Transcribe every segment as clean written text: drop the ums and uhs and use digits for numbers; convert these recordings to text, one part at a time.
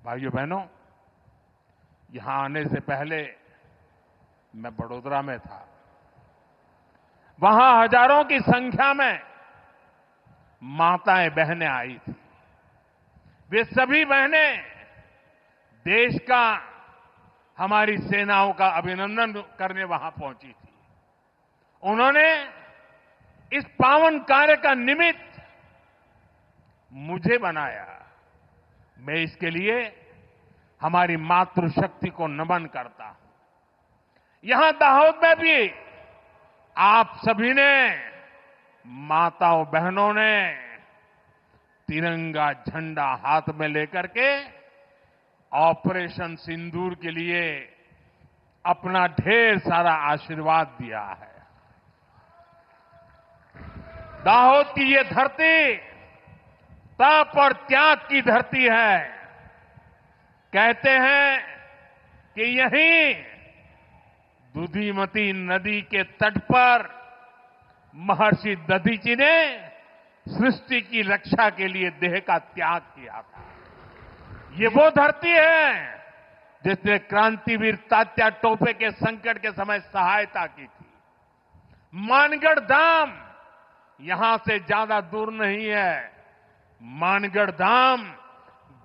भाइयों बहनों, यहां आने से पहले मैं बड़ोदरा में था। वहां हजारों की संख्या में माताएं बहनें आई थी। वे सभी बहनें देश का, हमारी सेनाओं का अभिनंदन करने वहां पहुंची थी। उन्होंने इस पावन कार्य का निमित्त मुझे बनाया। मैं इसके लिए हमारी मातृशक्ति को नमन करता हूं। यहां दाहोद में भी आप सभी ने, माताओं बहनों ने तिरंगा झंडा हाथ में लेकर के ऑपरेशन सिंदूर के लिए अपना ढेर सारा आशीर्वाद दिया है। दाहोद की ये धरती तप और त्याग की धरती है। कहते हैं कि यहीं दुधिमती नदी के तट पर महर्षि दधीची ने सृष्टि की रक्षा के लिए देह का त्याग किया था। ये वो धरती है जिसने क्रांतिवीर तात्या टोपे के संकट के समय सहायता की थी। मानगढ़ धाम यहां से ज्यादा दूर नहीं है। मानगढ़ धाम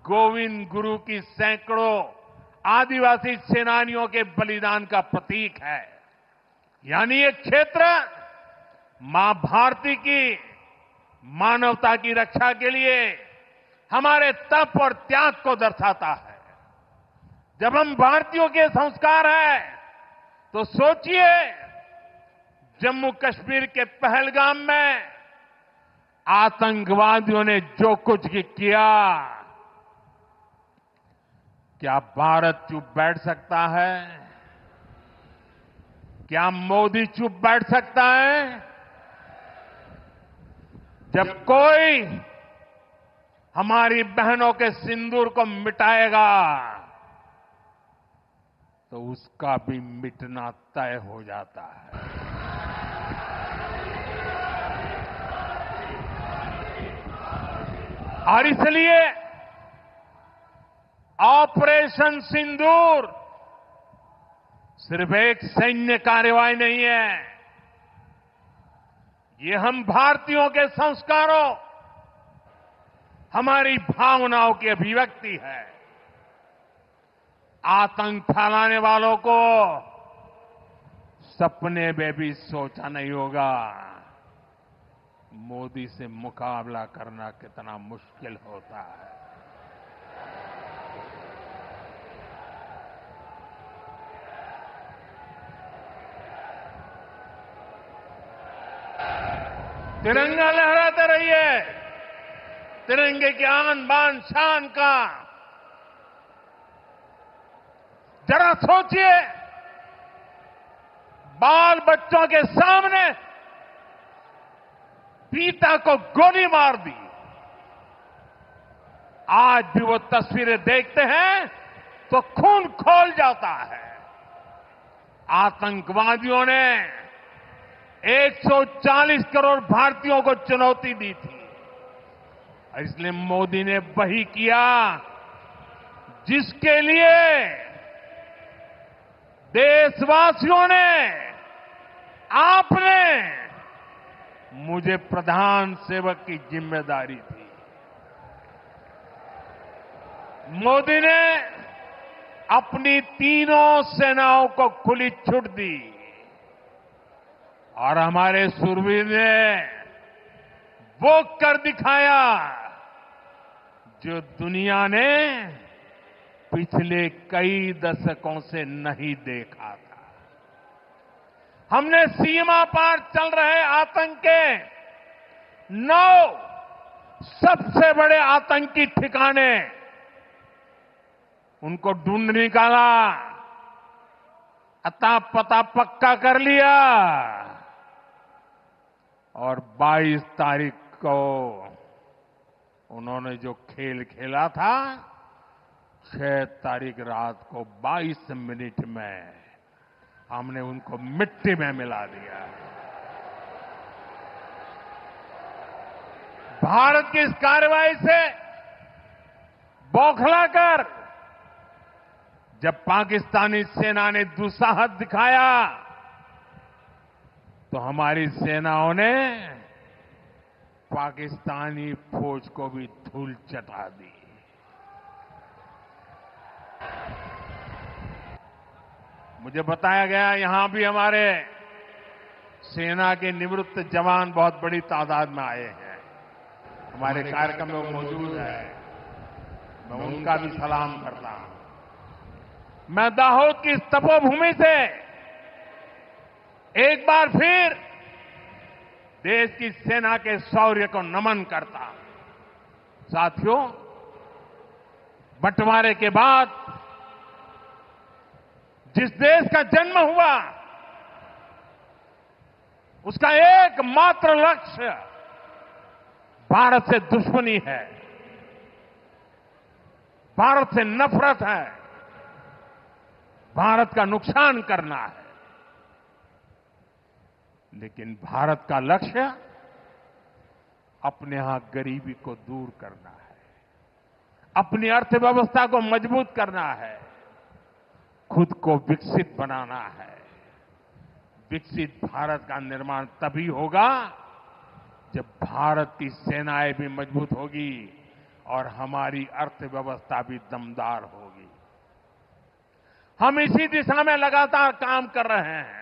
गोविंद गुरु की सैकड़ों आदिवासी सेनानियों के बलिदान का प्रतीक है। यानी ये क्षेत्र मां भारती की मानवता की रक्षा के लिए हमारे तप और त्याग को दर्शाता है। जब हम भारतीयों के संस्कार हैं तो सोचिए, जम्मू कश्मीर के पहलगाम में आतंकवादियों ने जो कुछ किया, क्या भारत चुप बैठ सकता है? क्या मोदी चुप बैठ सकता है? जब कोई हमारी बहनों के सिंदूर को मिटाएगा तो उसका भी मिटना तय हो जाता है। और इसलिए ऑपरेशन सिंदूर सिर्फ एक सैन्य कार्रवाई नहीं है। ये हम भारतीयों के संस्कारों, हमारी भावनाओं की अभिव्यक्ति है। आतंक फैलाने वालों को सपने में भी सोचा नहीं होगा मोदी से मुकाबला करना कितना मुश्किल होता है। तिरंगा लहराते रहिए। तिरंगे की आन बान शान का जरा सोचिए, बाल बच्चों के सामने पिता को गोली मार दी। आज भी वो तस्वीरें देखते हैं तो खून खौल जाता है। आतंकवादियों ने 140 करोड़ भारतीयों को चुनौती दी थी। इसलिए मोदी ने वही किया जिसके लिए देशवासियों ने, आपने मुझे प्रधान सेवक की जिम्मेदारी दी। मोदी ने अपनी तीनों सेनाओं को खुली छूट दी और हमारे शूरवीर ने वो कर दिखाया जो दुनिया ने पिछले कई दशकों से नहीं देखा था। हमने सीमा पार चल रहे आतंक के 9 सबसे बड़े आतंकी ठिकाने, उनको ढूंढ निकाला, अता पता पक्का कर लिया और 22 तारीख को उन्होंने जो खेल खेला था, 6 तारीख रात को 22 मिनट में हमने उनको मिट्टी में मिला दिया। भारत की इस कार्रवाई से बौखलाकर जब पाकिस्तानी सेना ने दुस्साहस दिखाया तो हमारी सेनाओं ने पाकिस्तानी फौज को भी धूल चटा दी। मुझे बताया गया यहां भी हमारे सेना के निवृत्त जवान बहुत बड़ी तादाद में आए हैं। हमारे कार्यक्रम में वो मौजूद है, मैं उनका भी सलाम करता हूं। मैं दाहोद की इस तपोभूमि से एक बार फिर देश की सेना के शौर्य को नमन करता हूं। साथियों, बंटवारे के बाद जिस देश का जन्म हुआ उसका एकमात्र लक्ष्य भारत से दुश्मनी है, भारत से नफरत है, भारत का नुकसान करना है। लेकिन भारत का लक्ष्य अपने यहां गरीबी को दूर करना है, अपनी अर्थव्यवस्था को मजबूत करना है, खुद को विकसित बनाना है। विकसित भारत का निर्माण तभी होगा जब भारत की सेनाएं भी मजबूत होगी और हमारी अर्थव्यवस्था भी दमदार होगी। हम इसी दिशा में लगातार काम कर रहे हैं।